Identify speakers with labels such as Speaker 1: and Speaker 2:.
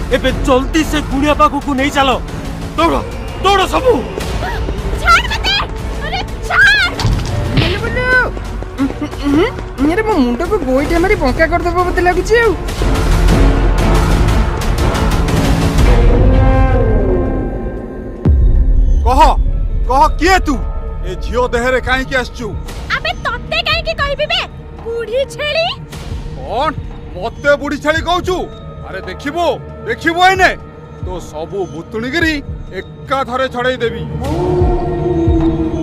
Speaker 1: एबे जल्दी से गुड़िया पाखु को नहीं चलो। दौड़ो दौड़ो सबू।
Speaker 2: छाड़ मते। अरे छाड़।
Speaker 3: मेरे मुंड को गोइठे मारी बंका कर देबो मते लागुची।
Speaker 4: कह कह किए तू ए झियो देहरे काहे की आछू?
Speaker 2: अबे तत्ते काहे की कहबी बे बूढ़ी छेली।
Speaker 4: कौन मते बुढ़ी छेली कहूचू? अरे देखिबो एने तो सबू भूतुणी गिरी एका थरे छड़ाई देवी।